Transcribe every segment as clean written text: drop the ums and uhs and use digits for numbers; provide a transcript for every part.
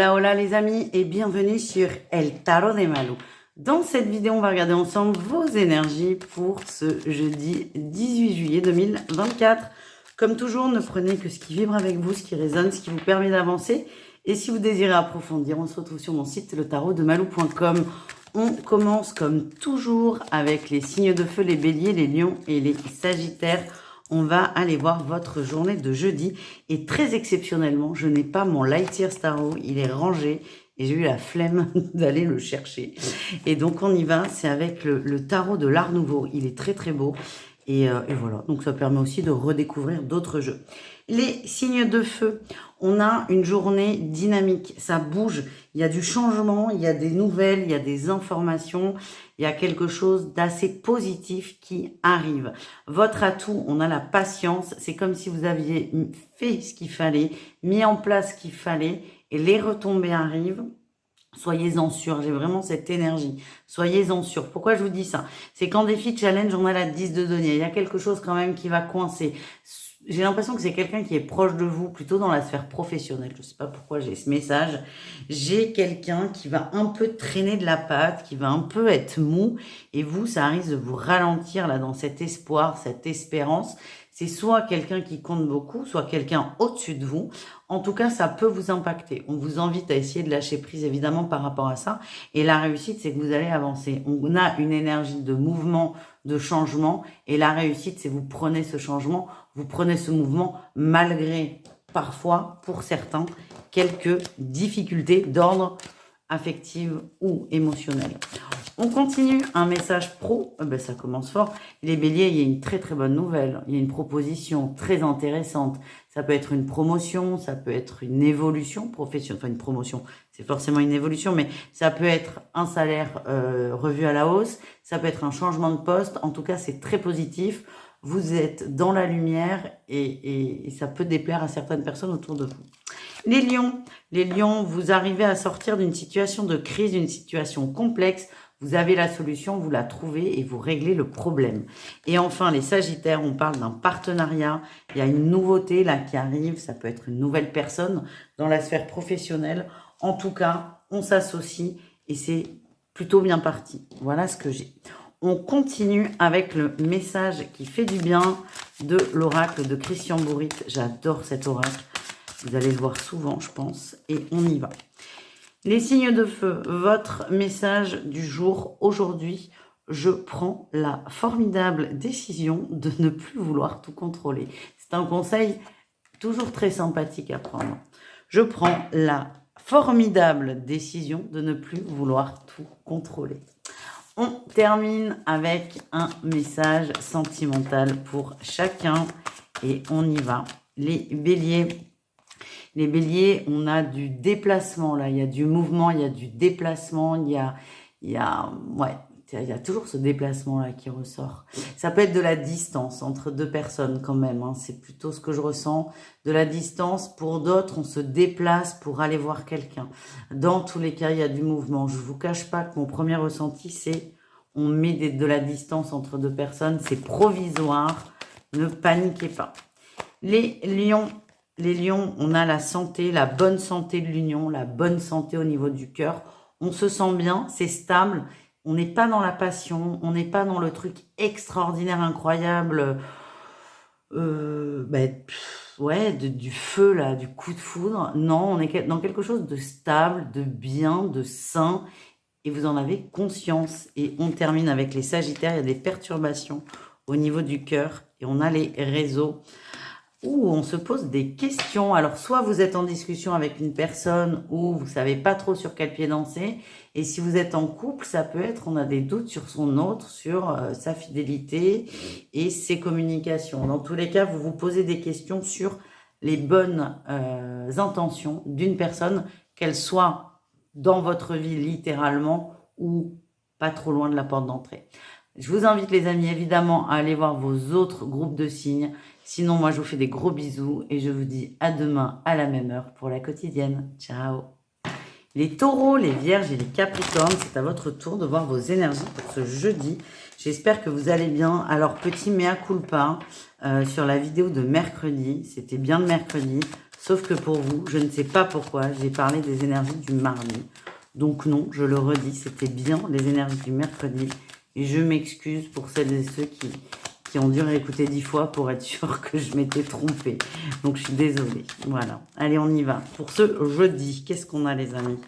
Hola, hola les amis et bienvenue sur El Tarot de Malou. Dans cette vidéo, on va regarder ensemble vos énergies pour ce jeudi 18 juillet 2024. Comme toujours, ne prenez que ce qui vibre avec vous, ce qui résonne, ce qui vous permet d'avancer. Et si vous désirez approfondir, on se retrouve sur mon site letarotdemalou.com. On commence comme toujours avec les signes de feu, les béliers, les lions et les sagittaires. On va aller voir votre journée de jeudi. Et très exceptionnellement, je n'ai pas mon Light Year Tarot. Il est rangé et j'ai eu la flemme d'aller le chercher. Et donc, on y va. C'est avec le tarot de l'Art Nouveau. Il est très, très beau. Et voilà. Donc, ça permet aussi de redécouvrir d'autres jeux. Les signes de feu. On a une journée dynamique. Ça bouge. Il y a du changement. Il y a des nouvelles. Il y a des informations. Il y a quelque chose d'assez positif qui arrive. Votre atout, on a la patience. C'est comme si vous aviez fait ce qu'il fallait, mis en place ce qu'il fallait, et les retombées arrivent. Soyez-en sûrs, j'ai vraiment cette énergie. Soyez-en sûrs. Pourquoi je vous dis ça? C'est qu'en défi challenge, on a la 10 de denier. Il y a quelque chose quand même qui va coincer. J'ai l'impression que c'est quelqu'un qui est proche de vous, plutôt dans la sphère professionnelle. Je ne sais pas pourquoi j'ai ce message. J'ai quelqu'un qui va un peu traîner de la patte, qui va un peu être mou. Et vous, ça risque de vous ralentir là dans cet espoir, cette espérance. C'est soit quelqu'un qui compte beaucoup, soit quelqu'un au-dessus de vous. En tout cas, ça peut vous impacter. On vous invite à essayer de lâcher prise, évidemment, par rapport à ça. Et la réussite, c'est que vous allez avancer. On a une énergie de mouvement, de changement. Et la réussite, c'est vous prenez ce changement, vous prenez ce mouvement, malgré, parfois, pour certains, quelques difficultés d'ordre affectif ou émotionnel. On continue, un message pro, ça commence fort. Les béliers, il y a une très très bonne nouvelle, il y a une proposition très intéressante. Ça peut être une promotion, ça peut être une évolution professionnelle, enfin une promotion, c'est forcément une évolution, mais ça peut être un salaire revu à la hausse, ça peut être un changement de poste, en tout cas c'est très positif. Vous êtes dans la lumière et ça peut déplaire à certaines personnes autour de vous. Les lions, vous arrivez à sortir d'une situation de crise, d'une situation complexe. Vous avez la solution, vous la trouvez et vous réglez le problème. Et enfin, les sagittaires, on parle d'un partenariat. Il y a une nouveauté là qui arrive. Ça peut être une nouvelle personne dans la sphère professionnelle. En tout cas, on s'associe et c'est plutôt bien parti. Voilà ce que j'ai. On continue avec le message qui fait du bien de l'oracle de Christian Bourrit. J'adore cet oracle. Vous allez le voir souvent, je pense. Et on y va. Les signes de feu, votre message du jour aujourd'hui, je prends la formidable décision de ne plus vouloir tout contrôler. C'est un conseil toujours très sympathique à prendre. Je prends la formidable décision de ne plus vouloir tout contrôler. On termine avec un message sentimental pour chacun et on y va. Les béliers, on a du déplacement là, il y a du mouvement, il y a du déplacement, il y a toujours ce déplacement là qui ressort. Ça peut être de la distance entre deux personnes quand même, hein, c'est plutôt ce que je ressens. De la distance, pour d'autres, on se déplace pour aller voir quelqu'un. Dans tous les cas, il y a du mouvement. Je vous cache pas que mon premier ressenti, c'est on met de la distance entre deux personnes, c'est provisoire, ne paniquez pas. Les lions, on a la santé, la bonne santé de l'union, la bonne santé au niveau du cœur. On se sent bien, c'est stable. On n'est pas dans la passion, on n'est pas dans le truc extraordinaire, incroyable. Du feu là, du coup de foudre. Non, on est dans quelque chose de stable, de bien, de sain. Et vous en avez conscience. Et on termine avec les sagittaires. Il y a des perturbations au niveau du cœur. Et on a les réseaux où on se pose des questions. Alors, soit vous êtes en discussion avec une personne où vous savez pas trop sur quel pied danser. Et si vous êtes en couple, ça peut être, on a des doutes sur son autre, sur sa fidélité et ses communications. Dans tous les cas, vous vous posez des questions sur les bonnes intentions d'une personne, qu'elle soit dans votre vie littéralement ou pas trop loin de la porte d'entrée. Je vous invite les amis évidemment à aller voir vos autres groupes de signes. Sinon moi je vous fais des gros bisous et je vous dis à demain à la même heure pour la quotidienne. Ciao. Les taureaux, les vierges et les capricornes, c'est à votre tour de voir vos énergies pour ce jeudi. J'espère que vous allez bien. Alors petit mea culpa sur la vidéo de mercredi. C'était bien le mercredi. Sauf que pour vous, je ne sais pas pourquoi, j'ai parlé des énergies du mardi. Donc non, je le redis, c'était bien les énergies du mercredi. Et je m'excuse pour celles et ceux qui ont dû réécouter 10 fois pour être sûr que je m'étais trompée. Donc je suis désolée. Voilà. Allez, on y va. Pour ce jeudi, qu'est-ce qu'on a les amis?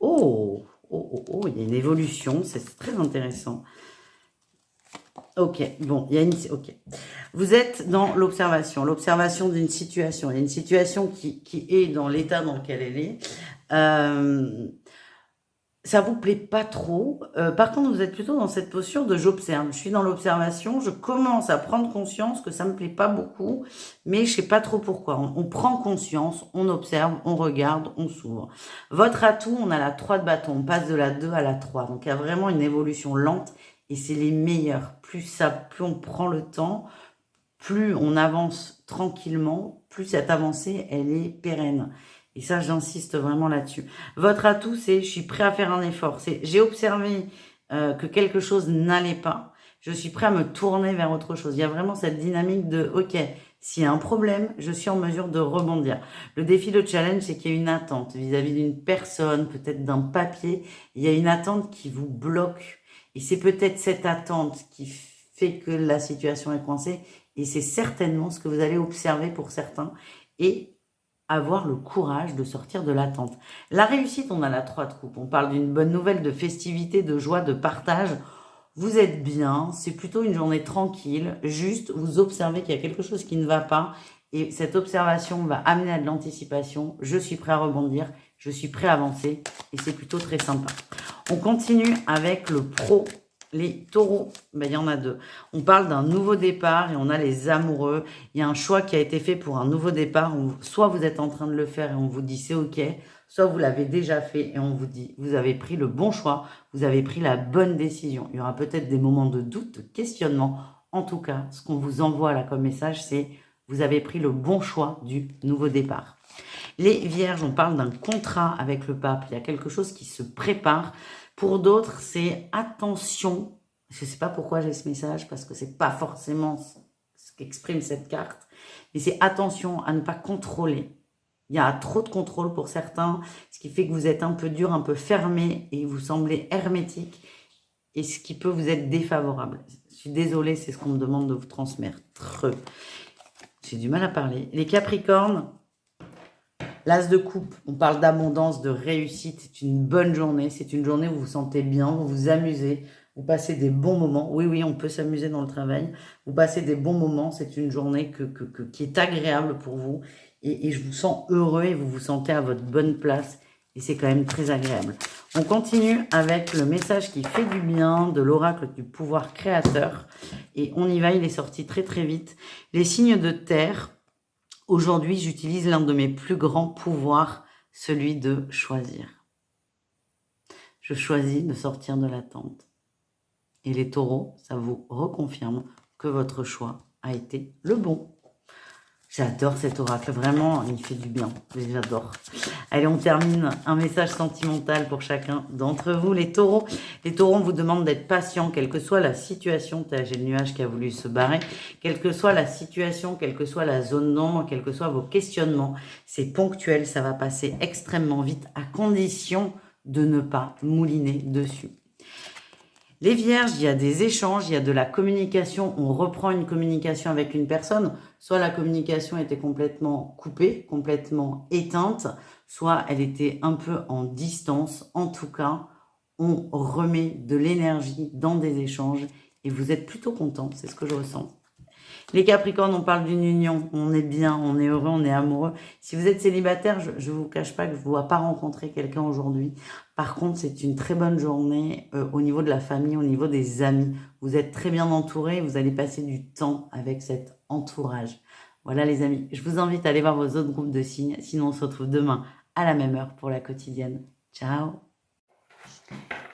Oh, oh, oh, oh, il y a une évolution, c'est très intéressant. Ok, bon, il y a une... Ok. Vous êtes dans l'observation d'une situation. Il y a une situation qui est dans l'état dans lequel elle est. Ça vous plaît pas trop. Par contre, vous êtes plutôt dans cette posture de j'observe. Je suis dans l'observation, je commence à prendre conscience que ça me plaît pas beaucoup, mais je sais pas trop pourquoi. On prend conscience, on observe, on regarde, on s'ouvre. Votre atout, on a la 3 de bâton, on passe de la 2 à la 3. Donc, il y a vraiment une évolution lente et c'est les meilleurs. Plus on prend le temps, plus on avance tranquillement, plus cette avancée, elle est pérenne. Et ça, j'insiste vraiment là-dessus. Votre atout, c'est je suis prêt à faire un effort. C'est j'ai observé que quelque chose n'allait pas. Je suis prêt à me tourner vers autre chose. Il y a vraiment cette dynamique de ok, s'il y a un problème, je suis en mesure de rebondir. Le défi, le challenge, c'est qu'il y a une attente vis-à-vis d'une personne, peut-être d'un papier. Il y a une attente qui vous bloque. Et c'est peut-être cette attente qui fait que la situation est coincée. Et c'est certainement ce que vous allez observer pour certains. Et avoir le courage de sortir de l'attente. La réussite, on a la 3 de coupe. On parle d'une bonne nouvelle, de festivité, de joie, de partage. Vous êtes bien, c'est plutôt une journée tranquille. Juste, vous observez qu'il y a quelque chose qui ne va pas. Et cette observation va amener à de l'anticipation. Je suis prêt à rebondir, je suis prêt à avancer. Et c'est plutôt très sympa. On continue avec le pro. Les taureaux, ben, il y en a 2. On parle d'un nouveau départ et on a les amoureux. Il y a un choix qui a été fait pour un nouveau départ. Soit vous êtes en train de le faire et on vous dit c'est ok, soit vous l'avez déjà fait et on vous dit vous avez pris le bon choix, vous avez pris la bonne décision. Il y aura peut-être des moments de doute, de questionnement. En tout cas, ce qu'on vous envoie là comme message, c'est vous avez pris le bon choix du nouveau départ. Les vierges, on parle d'un contrat avec le pape. Il y a quelque chose qui se prépare. Pour d'autres, c'est attention. Je ne sais pas pourquoi j'ai ce message, parce que ce n'est pas forcément ce qu'exprime cette carte. Mais c'est attention à ne pas contrôler. Il y a trop de contrôle pour certains, ce qui fait que vous êtes un peu dur, un peu fermé, et vous semblez hermétique, et ce qui peut vous être défavorable. Je suis désolée, c'est ce qu'on me demande de vous transmettre. J'ai du mal à parler. Les Capricornes, l'As de coupe, on parle d'abondance, de réussite. C'est une bonne journée. C'est une journée où vous vous sentez bien, vous vous amusez, vous passez des bons moments. Oui, on peut s'amuser dans le travail. Vous passez des bons moments. C'est une journée qui est agréable pour vous. Et je vous sens heureux et vous vous sentez à votre bonne place. Et c'est quand même très agréable. On continue avec le message qui fait du bien de l'oracle du pouvoir créateur. Et on y va, il est sorti très très vite. Les signes de terre. Aujourd'hui, j'utilise l'un de mes plus grands pouvoirs, celui de choisir. Je choisis de sortir de l'attente. Et les taureaux, ça vous reconfirme que votre choix a été le bon. J'adore cet oracle, vraiment, il fait du bien, j'adore. Allez, on termine un message sentimental pour chacun d'entre vous, les taureaux. Les taureaux, on vous demande d'être patient, quelle que soit la situation. J'ai le nuage qui a voulu se barrer. Quelle que soit la situation, quelle que soit la zone d'ombre, quels que soient vos questionnements, c'est ponctuel, ça va passer extrêmement vite, à condition de ne pas mouliner dessus. Les vierges, il y a des échanges, il y a de la communication. On reprend une communication avec une personne. Soit la communication était complètement coupée, complètement éteinte, soit elle était un peu en distance. En tout cas, on remet de l'énergie dans des échanges et vous êtes plutôt content, c'est ce que je ressens. Les Capricornes, on parle d'une union, on est bien, on est heureux, on est amoureux. Si vous êtes célibataire, je ne vous cache pas que je ne vois pas rencontrer quelqu'un aujourd'hui. Par contre, c'est une très bonne journée au niveau de la famille, au niveau des amis. Vous êtes très bien entourés, vous allez passer du temps avec cet entourage. Voilà les amis, je vous invite à aller voir vos autres groupes de signes. Sinon, on se retrouve demain à la même heure pour la quotidienne. Ciao!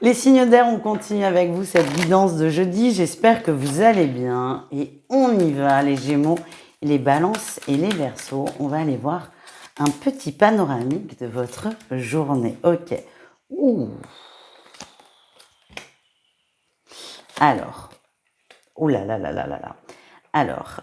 Les signes d'air, on continue avec vous cette guidance de jeudi. J'espère que vous allez bien. Et on y va, les Gémeaux, les Balances et les Verseaux. On va aller voir un petit panoramique de votre journée. Ok. Ouh. Alors. Ouh là là là là là là. Alors.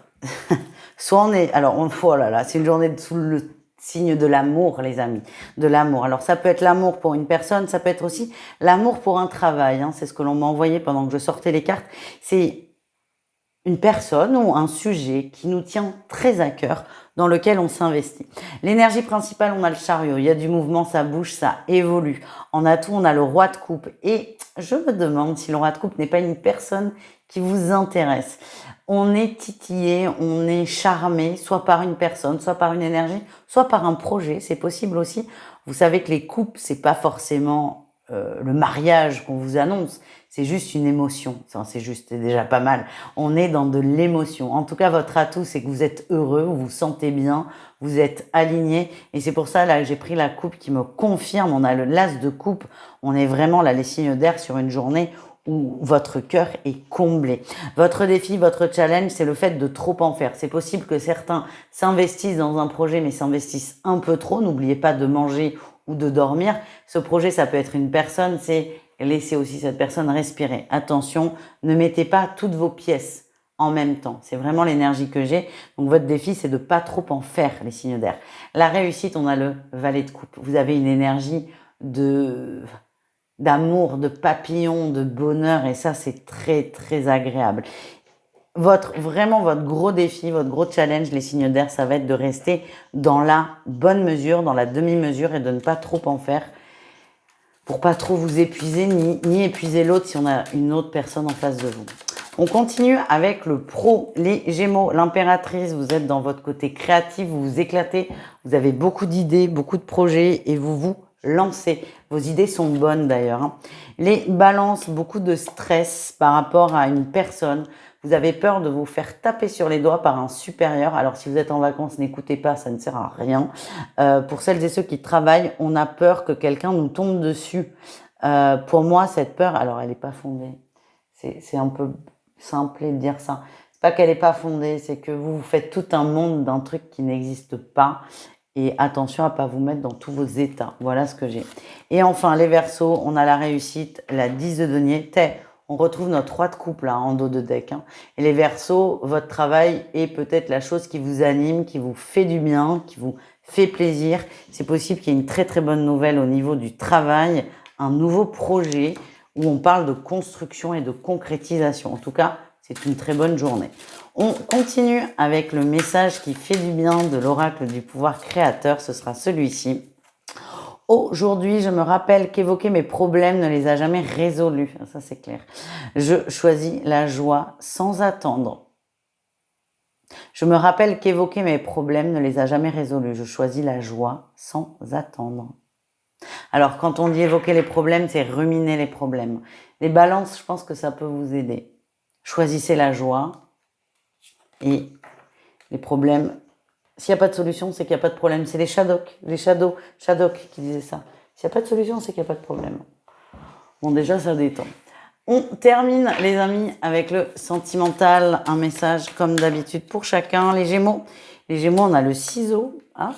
Soit on est... Alors, oh là là, c'est une journée sous le signe de l'amour, les amis, de l'amour. Alors, ça peut être l'amour pour une personne, ça peut être aussi l'amour pour un travail. Hein. C'est ce que l'on m'a envoyé pendant que je sortais les cartes. C'est une personne ou un sujet qui nous tient très à cœur, dans lequel on s'investit. L'énergie principale, on a le chariot, il y a du mouvement, ça bouge, ça évolue. En atout, on a le roi de coupe. Et je me demande si le roi de coupe n'est pas une personne qui vous intéresse. On est titillé, on est charmé, soit par une personne, soit par une énergie, soit par un projet, c'est possible aussi. Vous savez que les coupes, c'est pas forcément le mariage qu'on vous annonce, c'est juste une émotion. C'est juste, c'est déjà pas mal. On est dans de l'émotion. En tout cas, votre atout, c'est que vous êtes heureux, vous vous sentez bien, vous êtes aligné. Et c'est pour ça, là, que j'ai pris la coupe qui me confirme. On a le l'as de coupe. On est vraiment, là, les signes d'air sur une journée où votre cœur est comblé. Votre défi, votre challenge, c'est le fait de trop en faire. C'est possible que certains s'investissent dans un projet, mais s'investissent un peu trop. N'oubliez pas de manger ou de dormir. Ce projet, ça peut être une personne, c'est laisser aussi cette personne respirer. Attention, ne mettez pas toutes vos pièces en même temps. C'est vraiment l'énergie que j'ai. Donc, votre défi, c'est de pas trop en faire, les signes d'air. La réussite, on a le valet de coupe. Vous avez une énergie d'amour, de papillon, de bonheur, et ça, c'est très, très agréable. Vraiment votre gros défi, votre gros challenge, les signes d'air, ça va être de rester dans la bonne mesure, dans la demi-mesure et de ne pas trop en faire pour pas trop vous épuiser ni épuiser l'autre si on a une autre personne en face de vous. On continue avec le pro, les Gémeaux, l'impératrice. Vous êtes dans votre côté créatif, vous vous éclatez, vous avez beaucoup d'idées, beaucoup de projets et vous vous lancez. Vos idées sont bonnes d'ailleurs. Hein. Les balances, beaucoup de stress par rapport à une personne. Vous avez peur de vous faire taper sur les doigts par un supérieur. Alors, si vous êtes en vacances, n'écoutez pas, ça ne sert à rien. Pour celles et ceux qui travaillent, on a peur que quelqu'un nous tombe dessus. Pour moi, cette peur, alors elle n'est pas fondée. C'est un peu simple de dire ça. C'est pas qu'elle n'est pas fondée, c'est que vous faites tout un monde d'un truc qui n'existe pas. Et attention à pas vous mettre dans tous vos états. Voilà ce que j'ai. Et enfin, les Verseaux, on a la réussite, la 10 de denier. On retrouve notre roi de coupe là en dos de deck. Hein. Et les Verseaux, votre travail est peut-être la chose qui vous anime, qui vous fait du bien, qui vous fait plaisir. C'est possible qu'il y ait une très très bonne nouvelle au niveau du travail, un nouveau projet où on parle de construction et de concrétisation. En tout cas, c'est une très bonne journée. On continue avec le message qui fait du bien de l'oracle du pouvoir créateur. Ce sera celui-ci. Aujourd'hui, je me rappelle qu'évoquer mes problèmes ne les a jamais résolus. Ça, c'est clair. Je choisis la joie sans attendre. Je me rappelle qu'évoquer mes problèmes ne les a jamais résolus. Je choisis la joie sans attendre. Alors, quand on dit évoquer les problèmes, c'est ruminer les problèmes. Les balances, je pense que ça peut vous aider. Choisissez la joie et les problèmes. S'il n'y a pas de solution, c'est qu'il n'y a pas de problème. C'est les Shadok qui disaient ça. S'il n'y a pas de solution, c'est qu'il n'y a pas de problème. Bon, déjà, ça détend. On termine, les amis, avec le sentimental. Un message, comme d'habitude, pour chacun. Les Gémeaux, on a le ciseau. Hein,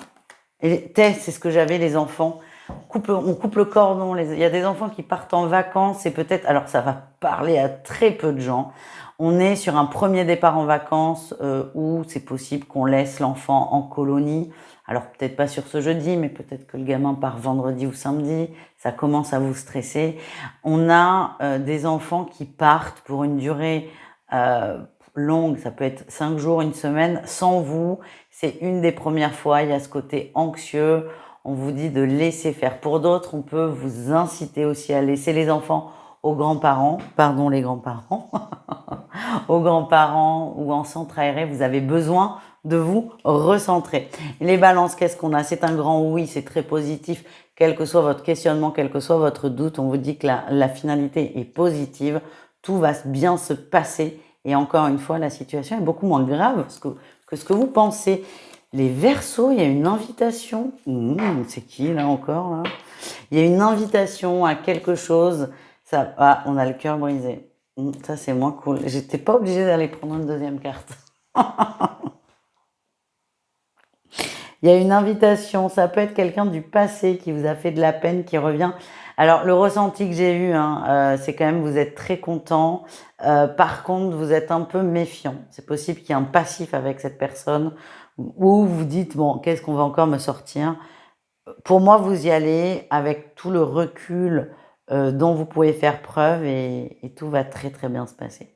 et c'est ce que j'avais, les enfants. On coupe le cordon. Il y a des enfants qui partent en vacances et peut-être... Alors, ça va parler à très peu de gens. On est sur un premier départ en vacances où c'est possible qu'on laisse l'enfant en colonie. Alors peut-être pas sur ce jeudi, mais peut-être que le gamin part vendredi ou samedi. Ça commence à vous stresser. On a des enfants qui partent pour une durée longue. Ça peut être 5 jours, une semaine, sans vous. C'est une des premières fois. Il y a ce côté anxieux. On vous dit de laisser faire. Pour d'autres, on peut vous inciter aussi à laisser les enfants aux grands-parents, aux grands-parents ou en centre aéré, vous avez besoin de vous recentrer. Les balances, qu'est-ce qu'on a? C'est un grand oui, c'est très positif. Quel que soit votre questionnement, quel que soit votre doute, on vous dit que la finalité est positive. Tout va bien se passer. Et encore une fois, la situation est beaucoup moins grave que ce que vous pensez. Les Verseaux, il y a une invitation. C'est qui là encore là? Il y a une invitation à quelque chose. On a le cœur brisé. Ça, c'est moins cool. J'étais pas obligée d'aller prendre une deuxième carte. Il y a une invitation. Ça peut être quelqu'un du passé qui vous a fait de la peine, qui revient. Alors, le ressenti que j'ai eu, c'est quand même vous êtes très content. Par contre, vous êtes un peu méfiant. C'est possible qu'il y ait un passif avec cette personne. ou vous dites, bon, qu'est-ce qu'on va encore me sortir? Pour moi, vous y allez avec tout le recul dont vous pouvez faire preuve et tout va très très bien se passer.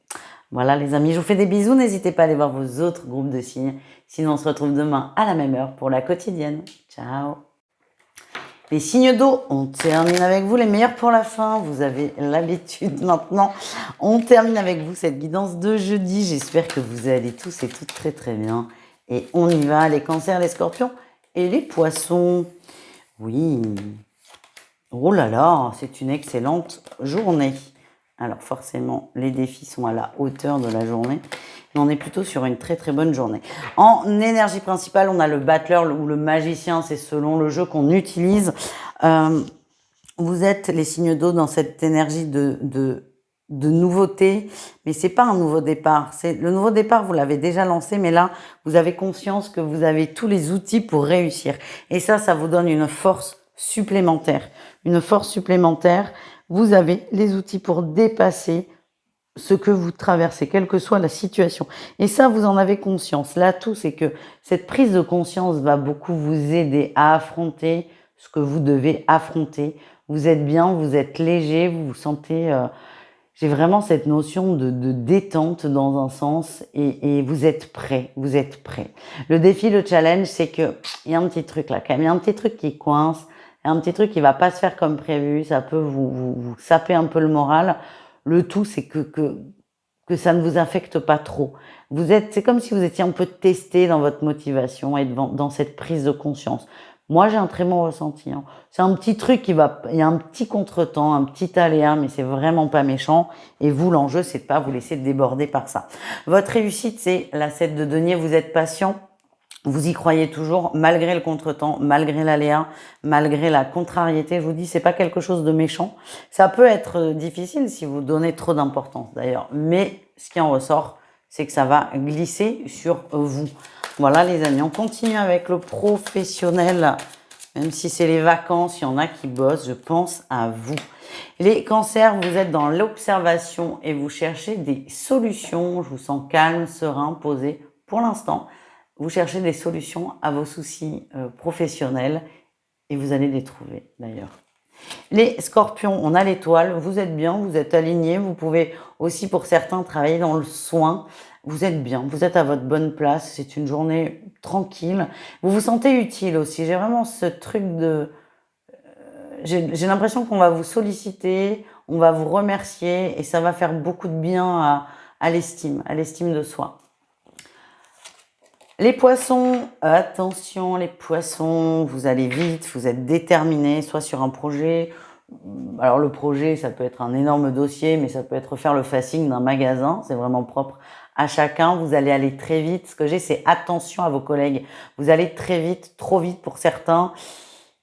Voilà les amis, je vous fais des bisous. N'hésitez pas à aller voir vos autres groupes de signes. Sinon, on se retrouve demain à la même heure pour la quotidienne. Ciao. Les signes d'eau, on termine avec vous, les meilleurs pour la fin. Vous avez l'habitude maintenant. On termine avec vous cette guidance de jeudi. J'espère que vous allez tous et toutes très très bien. Et on y va, les cancers, les scorpions et les poissons. Oui. Oh là là, c'est une excellente journée. Alors forcément, les défis sont à la hauteur de la journée, mais on est plutôt sur une très très bonne journée. En énergie principale, on a le battleur ou le magicien, c'est selon le jeu qu'on utilise. Vous êtes les signes d'eau dans cette énergie de nouveauté, mais c'est pas un nouveau départ. Le nouveau départ, vous l'avez déjà lancé, mais là, vous avez conscience que vous avez tous les outils pour réussir. Et ça vous donne une force supplémentaire. Une force supplémentaire. Vous avez les outils pour dépasser ce que vous traversez, quelle que soit la situation. Et ça, vous en avez conscience. L'atout, c'est que cette prise de conscience va beaucoup vous aider à affronter ce que vous devez affronter. Vous êtes bien, vous êtes léger, vous vous sentez... j'ai vraiment cette notion de détente dans un sens et vous êtes prêt, vous êtes prêt. Le défi, le challenge, c'est que il y a un petit truc là, quand même, il y a un petit truc qui coince, il y a un petit truc qui va pas se faire comme prévu, ça peut vous saper un peu le moral. Le tout, c'est que ça ne vous affecte pas trop. C'est comme si vous étiez un peu testé dans votre motivation et dans cette prise de conscience. Moi, j'ai un très bon ressenti. Hein. C'est un petit truc il y a un petit contretemps, un petit aléa, mais c'est vraiment pas méchant. Et vous, l'enjeu, c'est de pas vous laisser déborder par ça. Votre réussite, c'est la 7 de denier. Vous êtes patient. Vous y croyez toujours, malgré le contretemps, malgré l'aléa, malgré la contrariété. Je vous dis, c'est pas quelque chose de méchant. Ça peut être difficile si vous donnez trop d'importance, d'ailleurs. Mais ce qui en ressort, c'est que ça va glisser sur vous. Voilà les amis, on continue avec le professionnel. Même si c'est les vacances, il y en a qui bossent, je pense à vous. Les cancers, vous êtes dans l'observation et vous cherchez des solutions. Je vous sens calme, serein, posé pour l'instant. Vous cherchez des solutions à vos soucis professionnels et vous allez les trouver d'ailleurs. Les scorpions, on a l'étoile, vous êtes bien, vous êtes alignés, vous pouvez aussi pour certains travailler dans le soin, vous êtes bien, vous êtes à votre bonne place, c'est une journée tranquille, vous vous sentez utile aussi, j'ai vraiment ce truc de... j'ai l'impression qu'on va vous solliciter, on va vous remercier et ça va faire beaucoup de bien à l'estime de soi. Les poissons, attention les poissons, vous allez vite, vous êtes déterminés, soit sur un projet. Alors le projet, ça peut être un énorme dossier, mais ça peut être faire le facing d'un magasin, c'est vraiment propre à chacun. Vous allez aller très vite. Ce que j'ai, c'est attention à vos collègues. Vous allez très vite, trop vite pour certains.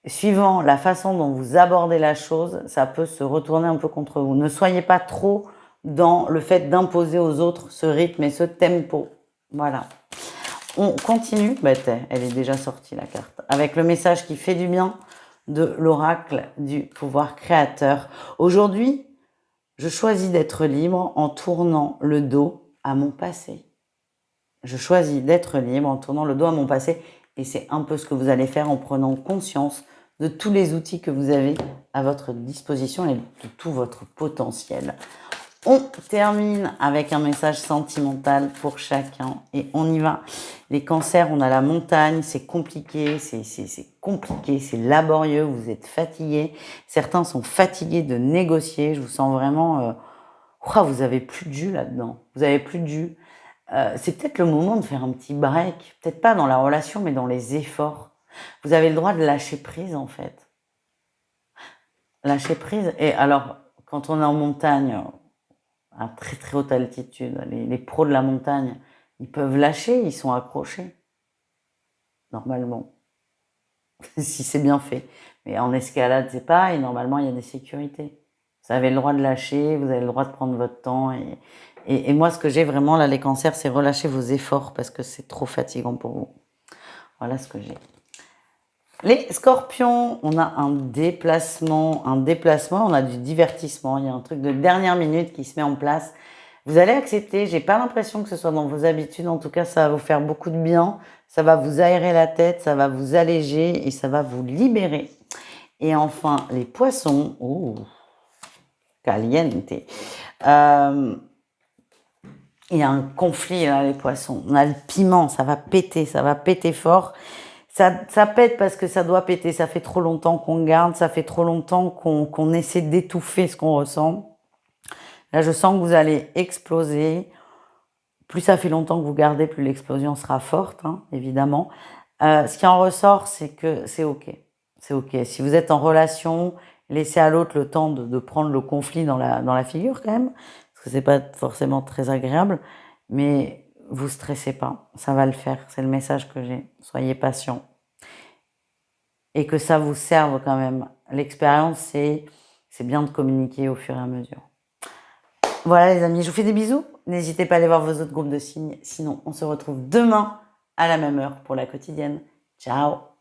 Suivant la façon dont vous abordez la chose, ça peut se retourner un peu contre vous. Ne soyez pas trop dans le fait d'imposer aux autres ce rythme et ce tempo. Voilà. On continue, elle est déjà sortie la carte, avec le message qui fait du bien de l'oracle du pouvoir créateur. Aujourd'hui, je choisis d'être libre en tournant le dos à mon passé. Je choisis d'être libre en tournant le dos à mon passé et c'est un peu ce que vous allez faire en prenant conscience de tous les outils que vous avez à votre disposition et de tout votre potentiel. On termine avec un message sentimental pour chacun et on y va. Les cancers, on a la montagne, c'est compliqué, c'est laborieux, vous êtes fatigués. Certains sont fatigués de négocier, je vous sens vraiment... vous avez plus de jus là-dedans, vous avez plus de jus. C'est peut-être le moment de faire un petit break, peut-être pas dans la relation, mais dans les efforts. Vous avez le droit de lâcher prise en fait. Lâcher prise, et alors, quand on est en montagne... à très très haute altitude. Les pros de la montagne, ils peuvent lâcher, ils sont accrochés. Normalement. Si c'est bien fait. Mais en escalade, c'est pas, et normalement, il y a des sécurités. Vous avez le droit de lâcher, vous avez le droit de prendre votre temps. Et moi, ce que j'ai vraiment, là, les cancers, c'est relâcher vos efforts parce que c'est trop fatigant pour vous. Voilà ce que j'ai. Les scorpions, on a un déplacement, on a du divertissement, il y a un truc de dernière minute qui se met en place. Vous allez accepter, j'ai pas l'impression que ce soit dans vos habitudes, en tout cas ça va vous faire beaucoup de bien, ça va vous aérer la tête, ça va vous alléger et ça va vous libérer. Et enfin, les poissons, caliente. Il y a un conflit là, les poissons. On a le piment, ça va péter fort. Ça pète parce que ça doit péter, ça fait trop longtemps qu'on garde, ça fait trop longtemps qu'on essaie d'étouffer ce qu'on ressent. Là, je sens que vous allez exploser. Plus ça fait longtemps que vous gardez, plus l'explosion sera forte, hein, évidemment. Ce qui en ressort, c'est que c'est OK. C'est OK. Si vous êtes en relation, laissez à l'autre le temps de prendre le conflit dans la figure quand même, parce que c'est pas forcément très agréable, mais vous stressez pas, ça va le faire. C'est le message que j'ai. Soyez patient. Et que ça vous serve quand même. L'expérience, c'est bien de communiquer au fur et à mesure. Voilà les amis, je vous fais des bisous. N'hésitez pas à aller voir vos autres groupes de signes. Sinon, on se retrouve demain à la même heure pour la quotidienne. Ciao!